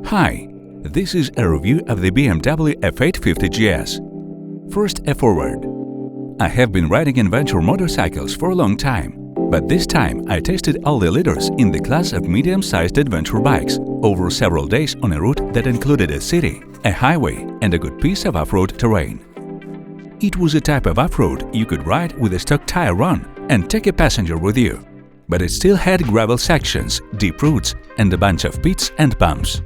Hi, this is a review of the BMW F850 GS. First, a forward. I have been riding adventure motorcycles for a long time, but this time I tested all the leaders in the class of medium-sized adventure bikes over several days on a route that included a city, a highway, and a good piece of off-road terrain. It was a type of off-road you could ride with a stock tire run and take a passenger with you, but it still had gravel sections, deep roots, and a bunch of pits and bumps.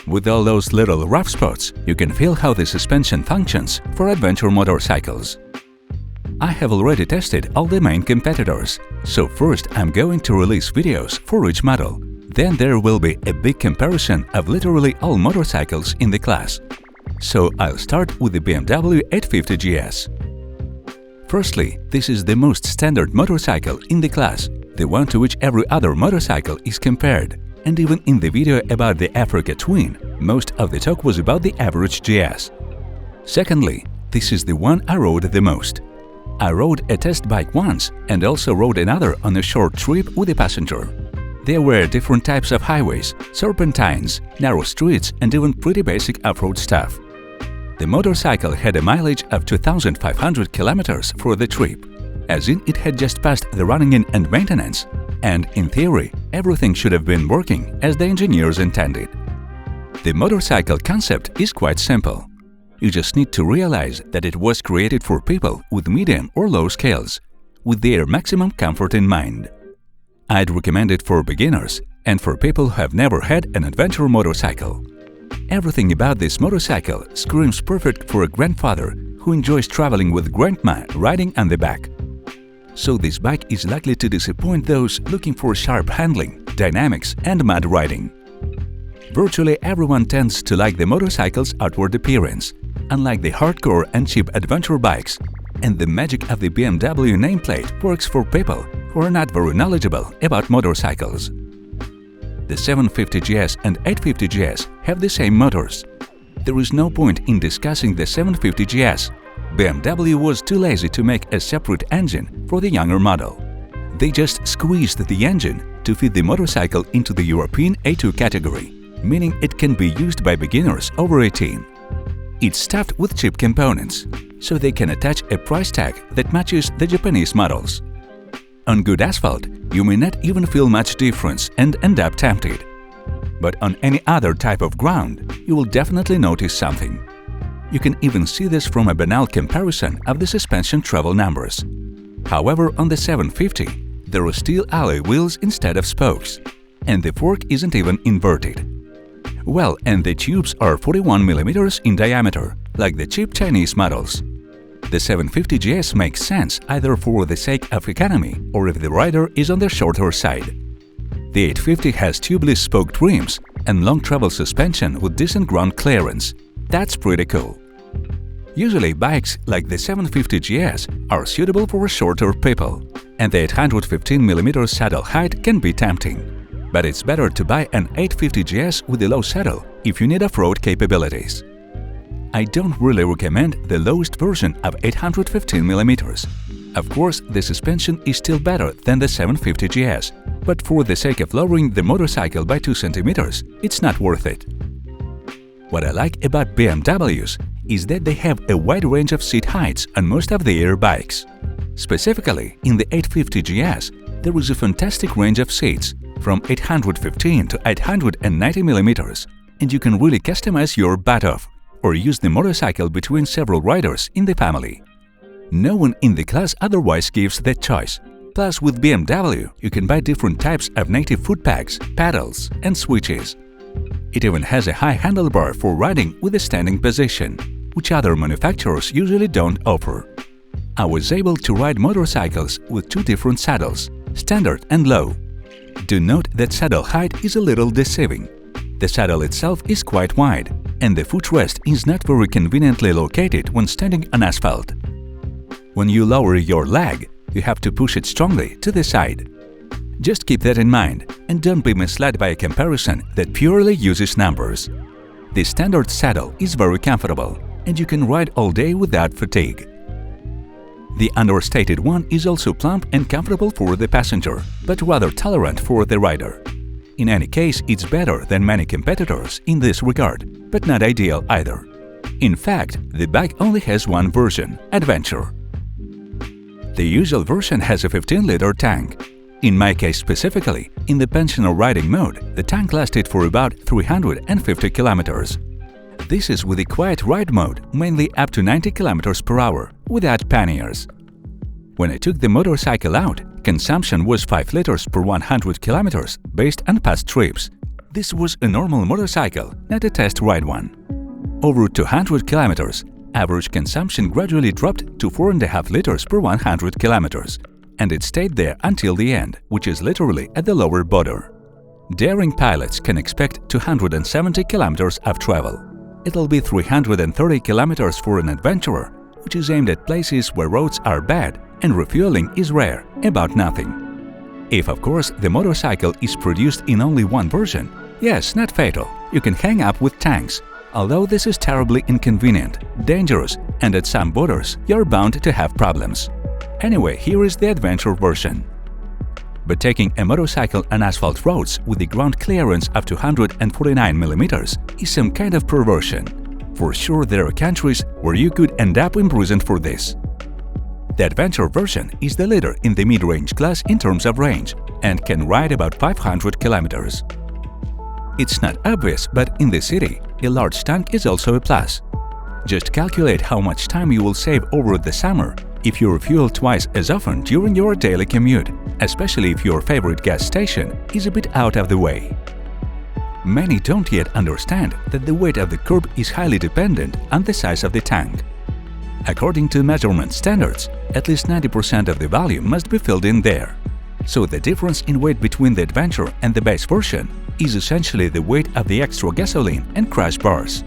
With all those little rough spots, you can feel how the suspension functions for adventure motorcycles. I have already tested all the main competitors, so first I'm going to release videos for each model. Then there will be a big comparison of literally all motorcycles in the class. So I'll start with the BMW 850 GS. Firstly, this is the most standard motorcycle in the class, the one to which every other motorcycle is compared. And even in the video about the Africa Twin, most of the talk was about the average GS. Secondly, this is the one I rode the most. I rode a test bike once and also rode another on a short trip with a passenger. There were different types of highways, serpentines, narrow streets, and even pretty basic off-road stuff. The motorcycle had a mileage of 2,500 kilometers for the trip, as in it had just passed the running-in and maintenance, and, in theory, everything should have been working as the engineers intended. The motorcycle concept is quite simple. You just need to realize that it was created for people with medium or low scales, with their maximum comfort in mind. I'd recommend it for beginners and for people who have never had an adventure motorcycle. Everything about this motorcycle screams perfect for a grandfather who enjoys traveling with grandma riding on the back. So this bike is likely to disappoint those looking for sharp handling, dynamics, and mud riding. Virtually everyone tends to like the motorcycle's outward appearance, unlike the hardcore and cheap adventure bikes, and the magic of the BMW nameplate works for people who are not very knowledgeable about motorcycles. The 750 GS and 850 GS have the same motors. There is no point in discussing the 750 GS. BMW was too lazy to make a separate engine for the younger model. They just squeezed the engine to fit the motorcycle into the European A2 category, meaning it can be used by beginners over 18. It's stuffed with cheap components, so they can attach a price tag that matches the Japanese models. On good asphalt, you may not even feel much difference and end up tempted. But on any other type of ground, you will definitely notice something. You can even see this from a banal comparison of the suspension travel numbers. However, on the 750, there are steel alloy wheels instead of spokes, and the fork isn't even inverted. Well, and the tubes are 41 mm in diameter, like the cheap Chinese models. The 750 GS makes sense either for the sake of economy or if the rider is on the shorter side. The 850 has tubeless spoked rims and long travel suspension with decent ground clearance. That's pretty cool. Usually bikes like the 750 GS are suitable for shorter people, and the 815 mm saddle height can be tempting. But it's better to buy an 850 GS with a low saddle if you need off-road capabilities. I don't really recommend the lowest version of 815 mm. Of course, the suspension is still better than the 750 GS, but for the sake of lowering the motorcycle by 2 cm, it's not worth it. What I like about BMWs is that they have a wide range of seat heights on most of their bikes. Specifically, in the 850 GS, there is a fantastic range of seats, from 815 to 890 mm, and you can really customize your butt off, or use the motorcycle between several riders in the family. No one in the class otherwise gives that choice. Plus, with BMW, you can buy different types of native foot pegs, pedals, and switches. It even has a high handlebar for riding with a standing position, which other manufacturers usually don't offer. I was able to ride motorcycles with 2 different saddles, standard and low. Do note that saddle height is a little deceiving. The saddle itself is quite wide, and the footrest is not very conveniently located when standing on asphalt. When you lower your leg, you have to push it strongly to the side. Just keep that in mind and don't be misled by a comparison that purely uses numbers. The standard saddle is very comfortable, and you can ride all day without fatigue. The understated one is also plump and comfortable for the passenger, but rather tolerant for the rider. In any case, it's better than many competitors in this regard, but not ideal either. In fact, the bike only has one version, Adventure. The usual version has a 15-liter tank. In my case specifically, in the pensioner riding mode, the tank lasted for about 350 kilometers. This is with the quiet ride mode, mainly up to 90 kilometers per hour, without panniers. When I took the motorcycle out, consumption was 5 liters per 100 kilometers based on past trips. This was a normal motorcycle, not a test ride one. Over 200 kilometers, average consumption gradually dropped to 4.5 liters per 100 kilometers, and it stayed there until the end, which is literally at the lower border. Daring pilots can expect 270 kilometers of travel. It'll be 330 kilometers for an adventurer, which is aimed at places where roads are bad and refueling is rare, about nothing. If, of course, the motorcycle is produced in only one version, yes, not fatal, you can hang up with tanks, although this is terribly inconvenient, dangerous, and at some borders you're bound to have problems. Anyway, here is the Adventure version. But taking a motorcycle on asphalt roads with the ground clearance of 249 mm is some kind of perversion. For sure, there are countries where you could end up imprisoned for this. The Adventure version is the leader in the mid-range class in terms of range and can ride about 500 kilometers. It's not obvious, but in the city, a large tank is also a plus. Just calculate how much time you will save over the summer if you refuel twice as often during your daily commute, especially if your favorite gas station is a bit out of the way. Many don't yet understand that the weight of the curb is highly dependent on the size of the tank. According to measurement standards, at least 90% of the volume must be filled in there. So the difference in weight between the Adventure and the base version is essentially the weight of the extra gasoline and crash bars.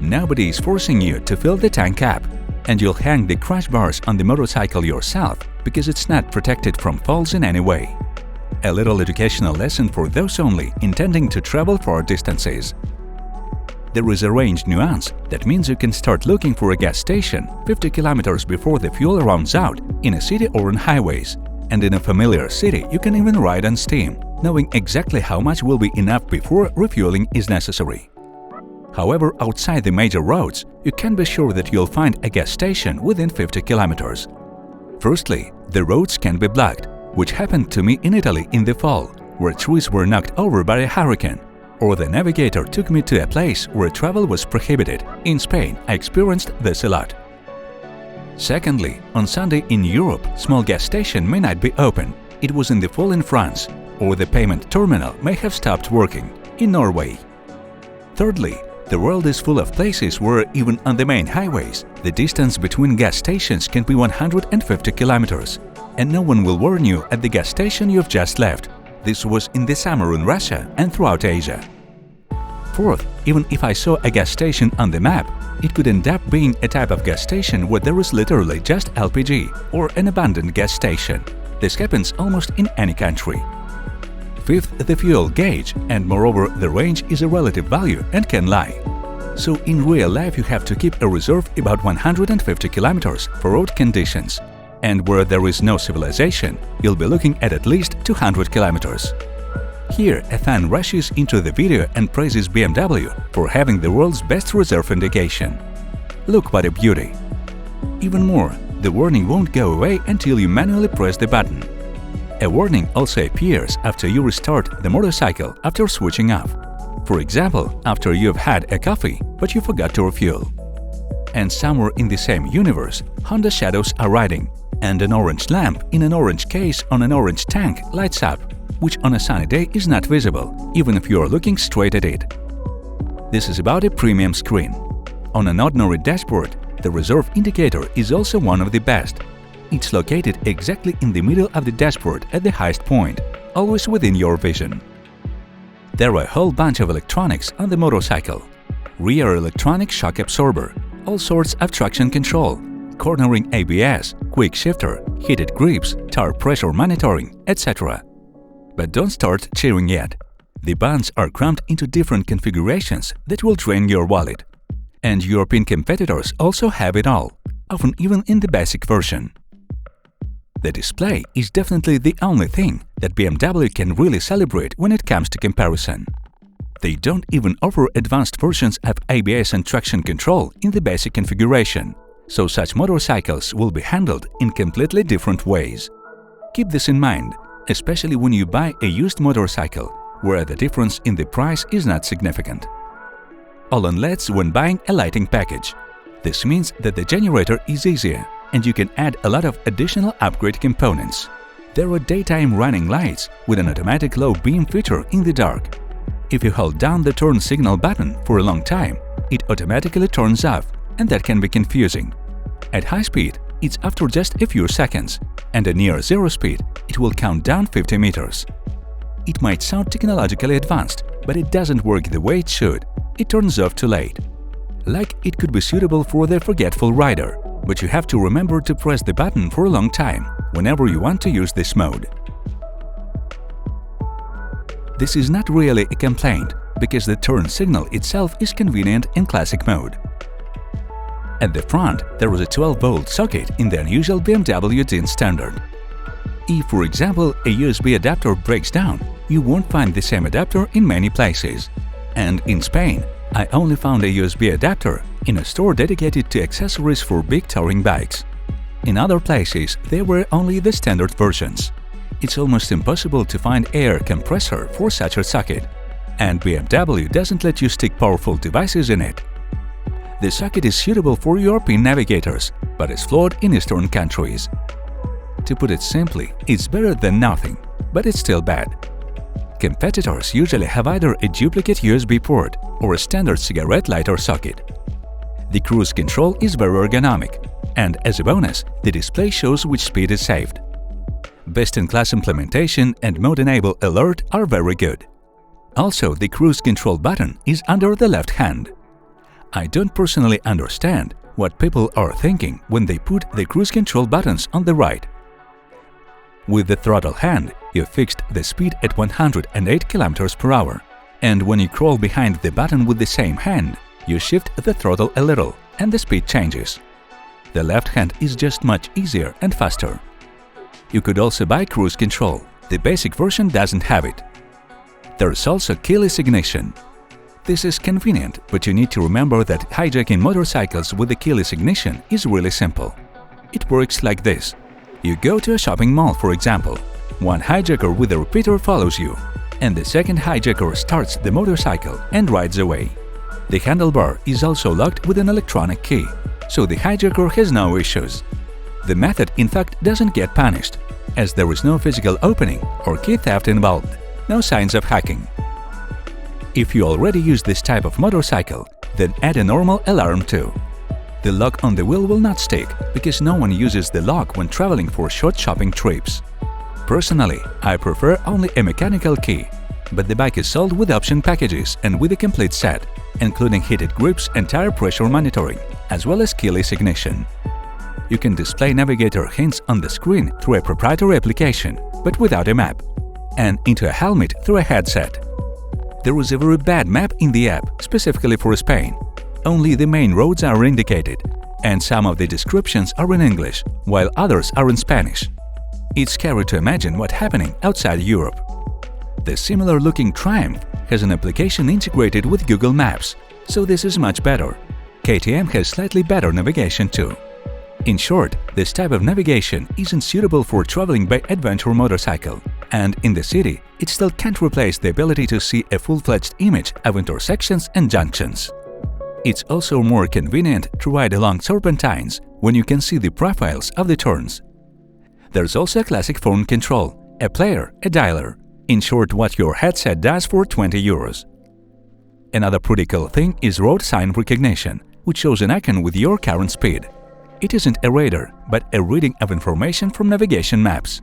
Nobody is forcing you to fill the tank up, and you'll hang the crash bars on the motorcycle yourself because it's not protected from falls in any way. A little educational lesson for those only intending to travel far distances. There is a range nuance that means you can start looking for a gas station 50 kilometers before the fuel runs out in a city or on highways, and in a familiar city you can even ride on steam, knowing exactly how much will be enough before refueling is necessary. However, outside the major roads, you can be sure that you'll find a gas station within 50 kilometers. Firstly, the roads can be blocked, which happened to me in Italy in the fall, where trees were knocked over by a hurricane, or the navigator took me to a place where travel was prohibited. In Spain, I experienced this a lot. Secondly, on Sunday in Europe, small gas station may not be open. It was in the fall in France, or the payment terminal may have stopped working, in Norway. Thirdly, the world is full of places where, even on the main highways, the distance between gas stations can be 150 kilometers, and no one will warn you at the gas station you've just left. This was in the summer in Russia and throughout Asia. Fourth, even if I saw a gas station on the map, it could end up being a type of gas station where there is literally just LPG or an abandoned gas station. This happens almost in any country. Fifth, the fuel gauge, and moreover the range is a relative value and can lie. So in real life you have to keep a reserve about 150 kilometers for road conditions. And where there is no civilization, you'll be looking at least 200 kilometers. Here, a fan rushes into the video and praises BMW for having the world's best reserve indication. Look what a beauty! Even more, the warning won't go away until you manually press the button. A warning also appears after you restart the motorcycle after switching off. For example, after you've had a coffee, but you forgot to refuel. And somewhere in the same universe, Honda shadows are riding, and an orange lamp in an orange case on an orange tank lights up, which on a sunny day is not visible, even if you are looking straight at it. This is about a premium screen. On an ordinary dashboard, the reserve indicator is also one of the best. It's located exactly in the middle of the dashboard at the highest point, always within your vision. There are a whole bunch of electronics on the motorcycle. Rear electronic shock absorber, all sorts of traction control, cornering ABS, quick shifter, heated grips, tire pressure monitoring, etc. But don't start cheering yet. The buttons are crammed into different configurations that will drain your wallet. And European competitors also have it all, often even in the basic version. The display is definitely the only thing that BMW can really celebrate when it comes to comparison. They don't even offer advanced versions of ABS and traction control in the basic configuration, so such motorcycles will be handled in completely different ways. Keep this in mind, especially when you buy a used motorcycle, where the difference in the price is not significant. All-on LEDs when buying a lighting package. This means that the generator is easier, and you can add a lot of additional upgrade components. There are daytime running lights with an automatic low beam feature in the dark. If you hold down the turn signal button for a long time, it automatically turns off, and that can be confusing. At high speed, it's after just a few seconds, and at near zero speed, it will count down 50 meters. It might sound technologically advanced, but it doesn't work the way it should. It turns off too late. Like it could be suitable for the forgetful rider, but you have to remember to press the button for a long time whenever you want to use this mode. This is not really a complaint, because the turn signal itself is convenient in classic mode. At the front, there is a 12-volt socket in the unusual BMW DIN standard. If, for example, a USB adapter breaks down, you won't find the same adapter in many places. And in Spain, I only found a USB adapter in a store dedicated to accessories for big touring bikes. In other places, there were only the standard versions. It's almost impossible to find air compressor for such a socket, and BMW doesn't let you stick powerful devices in it. The socket is suitable for European navigators, but is flawed in Eastern countries. To put it simply, it's better than nothing, but it's still bad. Competitors usually have either a duplicate USB port or a standard cigarette lighter socket. The cruise control is very ergonomic, and as a bonus, the display shows which speed is saved. Best-in-class implementation and mode-enable alert are very good. Also, the cruise control button is under the left hand. I don't personally understand what people are thinking when they put the cruise control buttons on the right. With the throttle hand, you fixed the speed at 108 km/h, and when you crawl behind the button with the same hand, you shift the throttle a little and the speed changes. The left hand is just much easier and faster. You could also buy cruise control. The basic version doesn't have it. There's also keyless ignition. This is convenient, but you need to remember that hijacking motorcycles with the keyless ignition is really simple. It works like this. You go to a shopping mall, for example. One hijacker with a repeater follows you, and the second hijacker starts the motorcycle and rides away. The handlebar is also locked with an electronic key, so the hijacker has no issues. The method, in fact, doesn't get punished, as there is no physical opening or key theft involved, no signs of hacking. If you already use this type of motorcycle, then add a normal alarm too. The lock on the wheel will not stick, because no one uses the lock when traveling for short shopping trips. Personally, I prefer only a mechanical key, but the bike is sold with option packages and with a complete set, including heated grips and tire pressure monitoring, as well as keyless ignition. You can display navigator hints on the screen through a proprietary application, but without a map, and into a helmet through a headset. There is a very bad map in the app, specifically for Spain. Only the main roads are indicated, and some of the descriptions are in English, while others are in Spanish. It's scary to imagine what's happening outside Europe. The similar-looking Triumph has an application integrated with Google Maps, so this is much better. KTM has slightly better navigation too. In short, this type of navigation isn't suitable for traveling by adventure motorcycle, and in the city, it still can't replace the ability to see a full-fledged image of intersections and junctions. It's also more convenient to ride along serpentines when you can see the profiles of the turns. There's also a classic phone control, a player, a dialer. In short, what your headset does for 20 euros. Another pretty cool thing is road sign recognition, which shows an icon with your current speed. It isn't a radar, but a reading of information from navigation maps,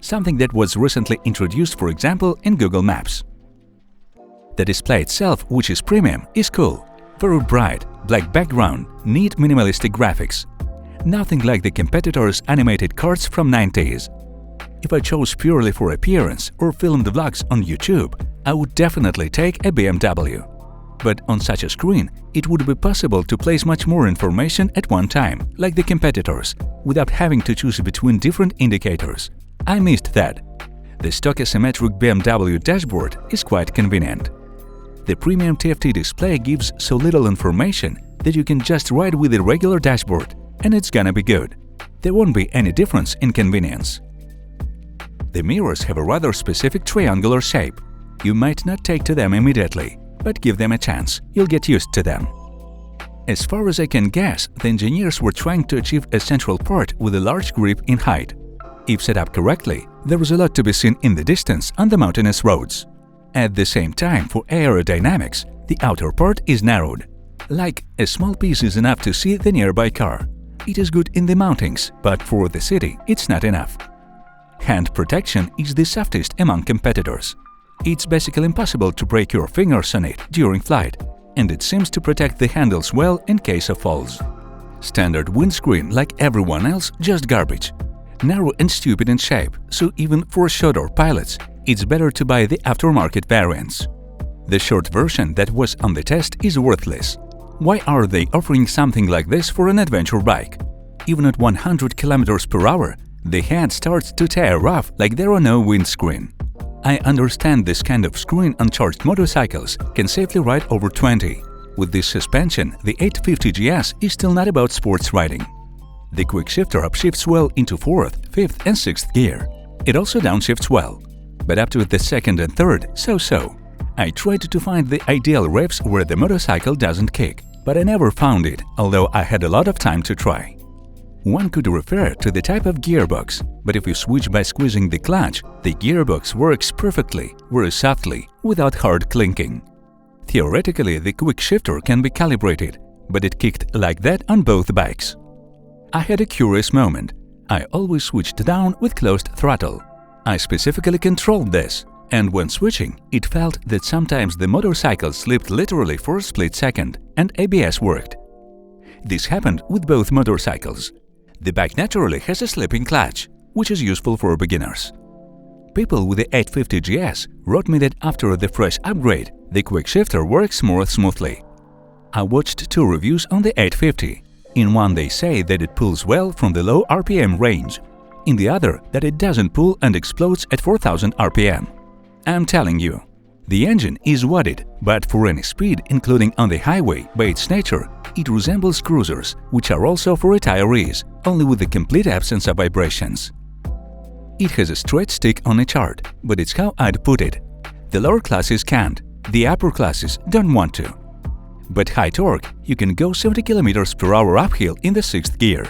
something that was recently introduced, for example, in Google Maps. The display itself, which is premium, is cool. Very bright, black background, neat minimalistic graphics. Nothing like the competitors' animated cards from 90s. If I chose purely for appearance or filmed vlogs on YouTube, I would definitely take a BMW. But on such a screen, it would be possible to place much more information at one time, like the competitors, without having to choose between different indicators. I missed that. The stock asymmetric BMW dashboard is quite convenient. The premium TFT display gives so little information that you can just ride with the regular dashboard, and it's gonna be good. There won't be any difference in convenience. The mirrors have a rather specific triangular shape. You might not take to them immediately, but give them a chance, you'll get used to them. As far as I can guess, the engineers were trying to achieve a central part with a large grip in height. If set up correctly, there is a lot to be seen in the distance on the mountainous roads. At the same time, for aerodynamics, the outer part is narrowed. Like, a small piece is enough to see the nearby car. It is good in the mountains, but for the city, it's not enough. Hand protection is the softest among competitors. It's basically impossible to break your fingers on it during flight, and it seems to protect the handles well in case of falls. Standard windscreen, like everyone else, just garbage. Narrow and stupid in shape, so even for shorter pilots, it's better to buy the aftermarket variants. The short version that was on the test is worthless. Why are they offering something like this for an adventure bike? Even at 100 km/h, the head starts to tear off like there are no windscreen. I understand this kind of screen on charged motorcycles can safely ride over 20. With this suspension, the 850 GS is still not about sports riding. The quick shifter upshifts well into 4th, 5th and 6th gear. It also downshifts well, but up to the 2nd and 3rd, so-so. I tried to find the ideal revs where the motorcycle doesn't kick, but I never found it, although I had a lot of time to try. One could refer to the type of gearbox, but if you switch by squeezing the clutch, the gearbox works perfectly, very softly, without hard clinking. Theoretically, the quick shifter can be calibrated, but it kicked like that on both bikes. I had a curious moment. I always switched down with closed throttle. I specifically controlled this, and when switching, it felt that sometimes the motorcycle slipped literally for a split second, and ABS worked. This happened with both motorcycles. The bike naturally has a slipping clutch, which is useful for beginners. People with the 850 GS wrote me that after the fresh upgrade, the quick shifter works more smoothly. I watched 2 reviews on the 850. In one they say that it pulls well from the low RPM range. In the other, that it doesn't pull and explodes at 4000 RPM. I'm telling you, the engine is wadded, but for any speed, including on the highway, by its nature, it resembles cruisers, which are also for retirees, only with the complete absence of vibrations. It has a straight stick on a chart, but it's how I'd put it. The lower classes can't, the upper classes don't want to. But high torque, you can go 70 km/h uphill in the 6th gear.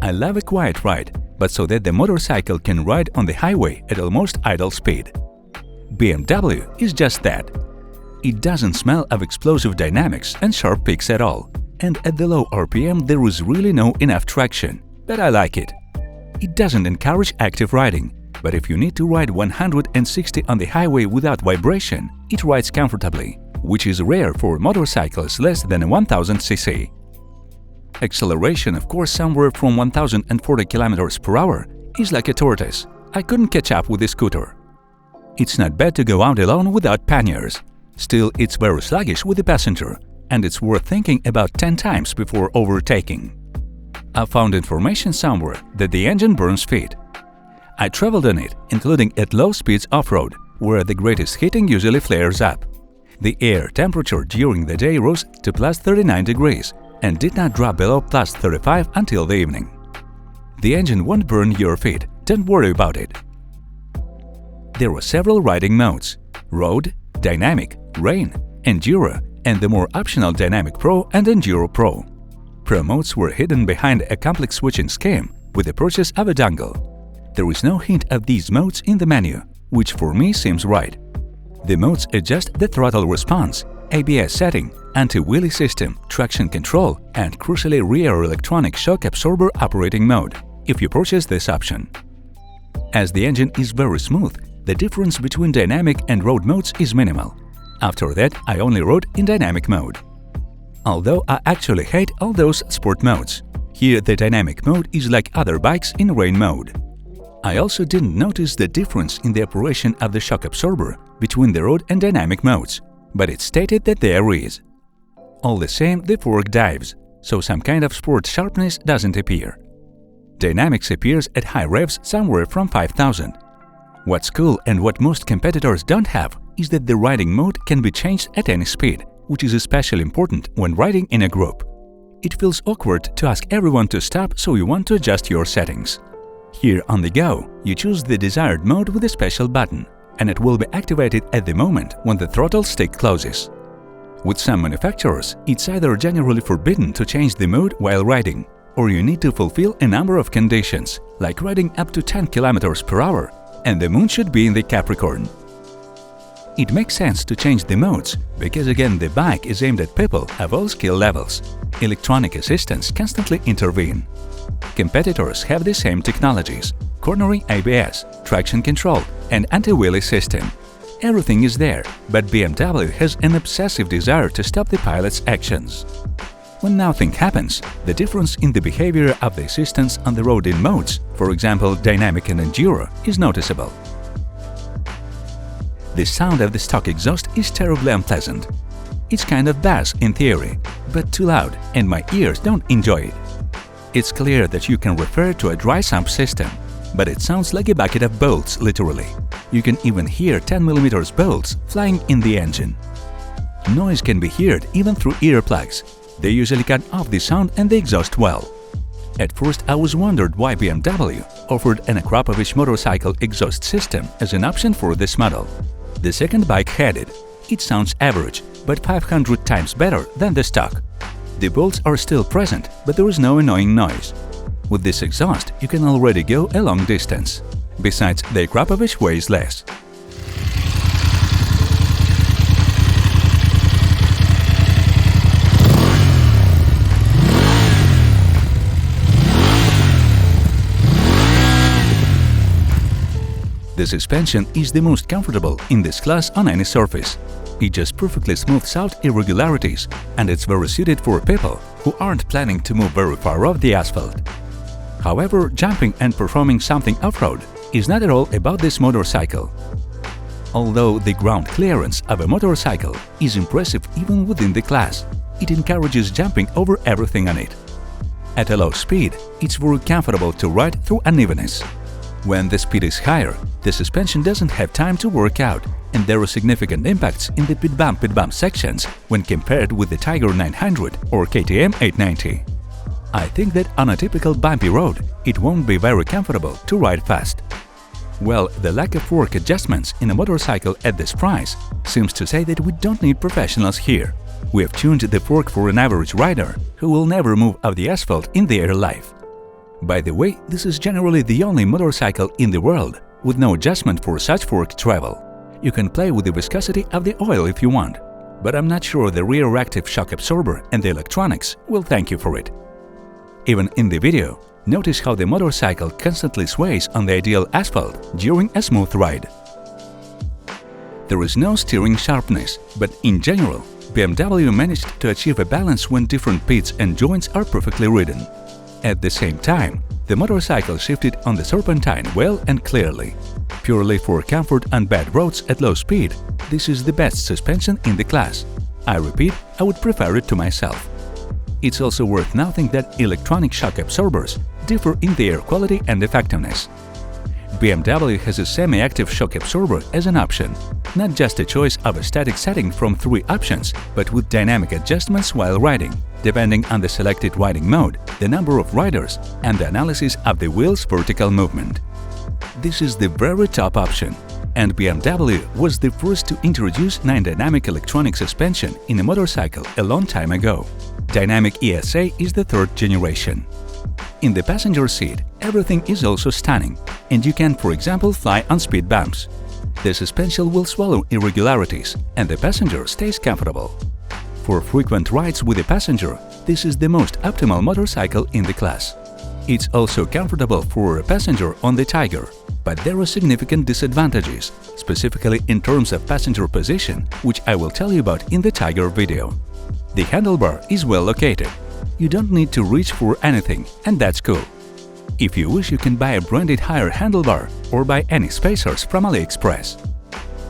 I love a quiet ride, but so that the motorcycle can ride on the highway at almost idle speed. BMW is just that. It doesn't smell of explosive dynamics and sharp peaks at all, and at the low RPM there is really no enough traction, but I like it. It doesn't encourage active riding, but if you need to ride 160 on the highway without vibration, it rides comfortably, which is rare for motorcycles less than 1000 cc. Acceleration, of course, somewhere from 1040 km/h is like a tortoise. I couldn't catch up with the scooter. It's not bad to go out alone without panniers. Still, it's very sluggish with the passenger, and it's worth thinking about 10 times before overtaking. I found information somewhere that the engine burns feet. I traveled on it, including at low speeds off-road, where the greatest heating usually flares up. The air temperature during the day rose to +39 degrees and did not drop below +35 until the evening. The engine won't burn your feet, don't worry about it. There were several riding modes: Road, Dynamic, Rain, Enduro, and the more optional Dynamic Pro and Enduro Pro. Pro modes were hidden behind a complex switching scheme with the purchase of a dongle. There is no hint of these modes in the menu, which for me seems right. The modes adjust the throttle response, ABS setting, anti-wheelie system, traction control, and crucially rear electronic shock absorber operating mode, if you purchase this option. As the engine is very smooth, the difference between dynamic and road modes is minimal. After that, I only rode in dynamic mode. Although I actually hate all those sport modes, here the dynamic mode is like other bikes in rain mode. I also didn't notice the difference in the operation of the shock absorber between the road and dynamic modes. but it's stated that there is. All the same, the fork dives, so some kind of sport sharpness doesn't appear. Dynamics appears at high revs somewhere from 5000. What's cool and what most competitors don't have is that the riding mode can be changed at any speed, which is especially important when riding in a group. It feels awkward to ask everyone to stop, so you want to adjust your settings. Here on the go, you choose the desired mode with a special button, and it will be activated at the moment when the throttle stick closes. With some manufacturers, it's either generally forbidden to change the mode while riding, or you need to fulfill a number of conditions, like riding up to 10 km per hour, and the moon should be in the Capricorn. It makes sense to change the modes, because again the bike is aimed at people of all skill levels. Electronic assistants constantly intervene. Competitors have the same technologies: cornering ABS, traction control, and anti-wheelie system. Everything is there, but BMW has an obsessive desire to stop the pilot's actions. When nothing happens, the difference in the behavior of the assistants on the road in modes, for example dynamic and enduro, is noticeable. The sound of the stock exhaust is terribly unpleasant. It's kind of bass in theory, but too loud, and my ears don't enjoy it. It's clear that you can refer to a dry sump system, but it sounds like a bucket of bolts, literally. You can even hear 10mm bolts flying in the engine. Noise can be heard even through earplugs. They usually cut off the sound and the exhaust well. At first I was wondered why BMW offered an Akrapovic motorcycle exhaust system as an option for this model. The second bike had it. It sounds average, but 500 times better than the stock. The bolts are still present, but there is no annoying noise. With this exhaust, you can already go a long distance. Besides, the Akrapovic weighs less. The suspension is the most comfortable in this class on any surface. It just perfectly smooths out irregularities, and it's very suited for people who aren't planning to move very far off the asphalt. However, jumping and performing something off-road is not at all about this motorcycle. Although the ground clearance of a motorcycle is impressive even within the class, it encourages jumping over everything on it. At a low speed, it's very comfortable to ride through unevenness. When the speed is higher, the suspension doesn't have time to work out, and there are significant impacts in the pit-bump sections when compared with the Tiger 900 or KTM 890. I think that on a typical bumpy road, it won't be very comfortable to ride fast. Well, the lack of fork adjustments in a motorcycle at this price seems to say that we don't need professionals here. We have tuned the fork for an average rider who will never move off the asphalt in their life. By the way, this is generally the only motorcycle in the world with no adjustment for such fork travel. You can play with the viscosity of the oil if you want, but I'm not sure the rear-active shock absorber and the electronics will thank you for it. Even in the video, notice how the motorcycle constantly sways on the ideal asphalt during a smooth ride. There is no steering sharpness, but in general, BMW managed to achieve a balance when different pits and joints are perfectly ridden. At the same time, the motorcycle shifted on the serpentine well and clearly. Purely for comfort on bad roads at low speed, this is the best suspension in the class. I repeat, I would prefer it to myself. It's also worth noting that electronic shock absorbers differ in their quality and effectiveness. BMW has a semi-active shock absorber as an option, not just a choice of a static setting from 3 options, but with dynamic adjustments while riding, depending on the selected riding mode, the number of riders, and the analysis of the wheel's vertical movement. This is the very top option, and BMW was the first to introduce non-dynamic electronic suspension in a motorcycle a long time ago. Dynamic ESA is the 3rd generation. In the passenger seat, everything is also stunning, and you can, for example, fly on speed bumps. The suspension will swallow irregularities, and the passenger stays comfortable. For frequent rides with a passenger, this is the most optimal motorcycle in the class. It's also comfortable for a passenger on the Tiger, but there are significant disadvantages, specifically in terms of passenger position, which I will tell you about in the Tiger video. The handlebar is well located. You don't need to reach for anything, and that's cool. If you wish, you can buy a branded higher handlebar or buy any spacers from AliExpress.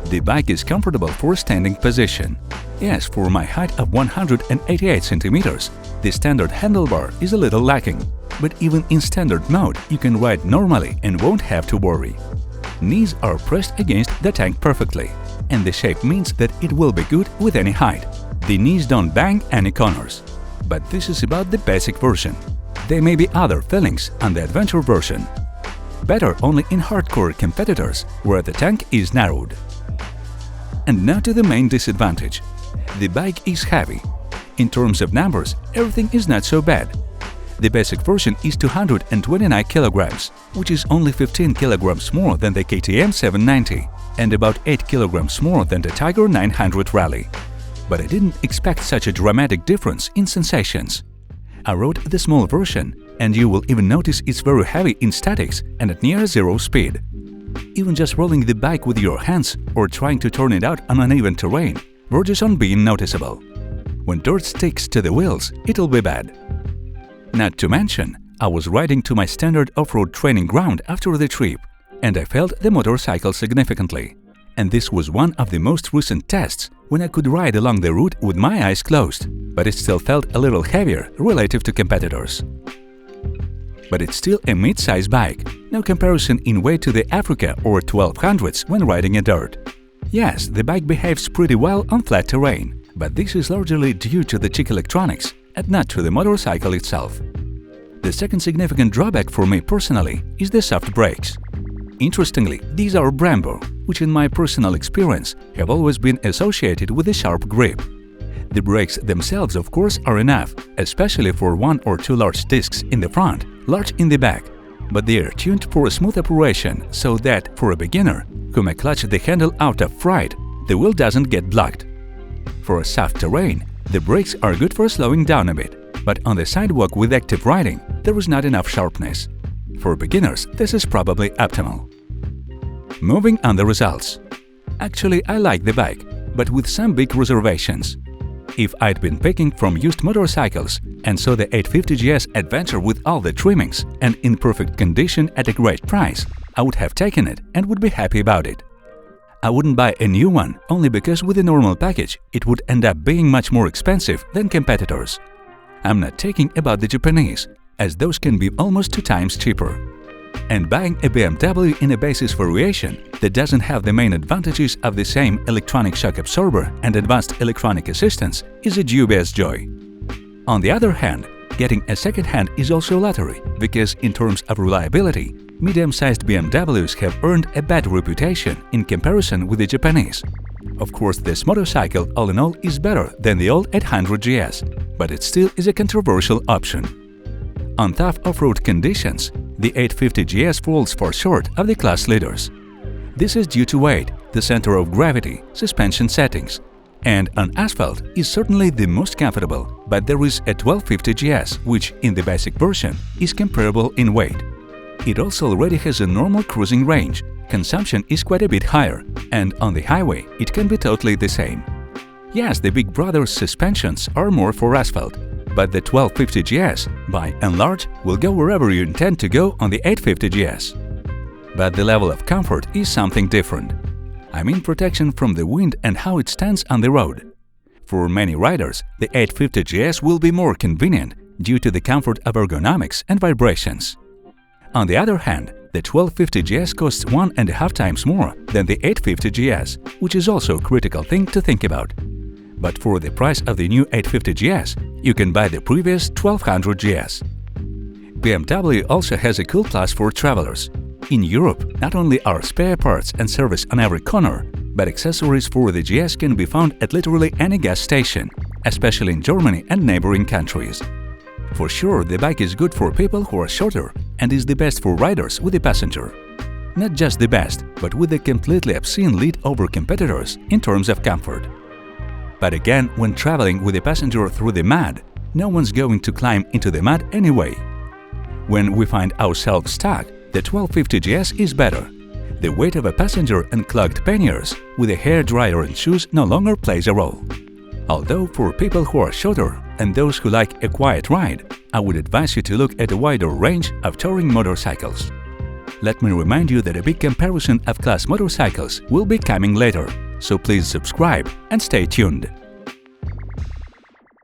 The bike is comfortable for standing position. Yes, for my height of 188 centimeters, the standard handlebar is a little lacking, but even in standard mode you can ride normally and won't have to worry. Knees are pressed against the tank perfectly, and the shape means that it will be good with any height. The knees don't bang any corners. But this is about the basic version. There may be other feelings on the adventure version. Better only in hardcore competitors where the tank is narrowed. And now to the main disadvantage. The bike is heavy. In terms of numbers, everything is not so bad. The basic version is 229 kilograms, which is only 15 kilograms more than the KTM 790 and about 8 kilograms more than the Tiger 900 Rally. But I didn't expect such a dramatic difference in sensations. I rode the small version, and you will even notice it's very heavy in statics and at near zero speed. Even just rolling the bike with your hands or trying to turn it out on uneven terrain verges on being noticeable. When dirt sticks to the wheels, it'll be bad. Not to mention, I was riding to my standard off-road training ground after the trip, and I felt the motorcycle significantly. And this was one of the most recent tests when I could ride along the route with my eyes closed, but it still felt a little heavier relative to competitors. But it's still a mid-size bike, no comparison in weight to the Africa or 1200s when riding in dirt. Yes, the bike behaves pretty well on flat terrain, but this is largely due to the cheek electronics and not to the motorcycle itself. The second significant drawback for me personally is the soft brakes. Interestingly, these are Brembo, which in my personal experience have always been associated with a sharp grip. The brakes themselves, of course, are enough, especially for 1 or 2 large discs in the front, large in the back, but they are tuned for a smooth operation so that, for a beginner who may clutch the handle out of fright, the wheel doesn't get blocked. For a soft terrain, the brakes are good for slowing down a bit, but on the sidewalk with active riding, there is not enough sharpness. For beginners, this is probably optimal. Moving on the results. Actually, I like the bike, but with some big reservations. If I'd been picking from used motorcycles and saw the 850 GS Adventure with all the trimmings and in perfect condition at a great price, I would have taken it and would be happy about it. I wouldn't buy a new one only because with a normal package it would end up being much more expensive than competitors. I'm not talking about the Japanese, as those can be almost 2 times cheaper. And buying a BMW in a basis variation that doesn't have the main advantages of the same electronic shock absorber and advanced electronic assistance is a dubious joy. On the other hand, getting a second-hand is also a lottery, because in terms of reliability, medium-sized BMWs have earned a bad reputation in comparison with the Japanese. Of course, this motorcycle all in all is better than the old 800 GS, but it still is a controversial option. On tough off-road conditions, the 850 GS falls far short of the class leaders. This is due to weight, the center of gravity, suspension settings, and on asphalt is certainly the most comfortable, but there is a 1250 GS which, in the basic version, is comparable in weight. It also already has a normal cruising range, consumption is quite a bit higher, and on the highway it can be totally the same. Yes, the Big Brother's suspensions are more for asphalt, but the 1250 GS, by and large, will go wherever you intend to go on the 850 GS. But the level of comfort is something different. I mean protection from the wind and how it stands on the road. For many riders, the 850 GS will be more convenient due to the comfort of ergonomics and vibrations. On the other hand, the 1250 GS costs 1.5 times more than the 850 GS, which is also a critical thing to think about. But for the price of the new 850 GS, you can buy the previous 1200 GS. BMW also has a cool plus for travelers. In Europe, not only are spare parts and service on every corner, but accessories for the GS can be found at literally any gas station, especially in Germany and neighboring countries. For sure, the bike is good for people who are shorter and is the best for riders with a passenger. Not just the best, but with a completely obscene lead over competitors in terms of comfort. But again, when traveling with a passenger through the mud, no one's going to climb into the mud anyway. When we find ourselves stuck, the 1250 GS is better. The weight of a passenger and clogged panniers with a hairdryer and shoes no longer plays a role. Although for people who are shorter and those who like a quiet ride, I would advise you to look at a wider range of touring motorcycles. let me remind you that a big comparison of class motorcycles will be coming later, so please subscribe and stay tuned.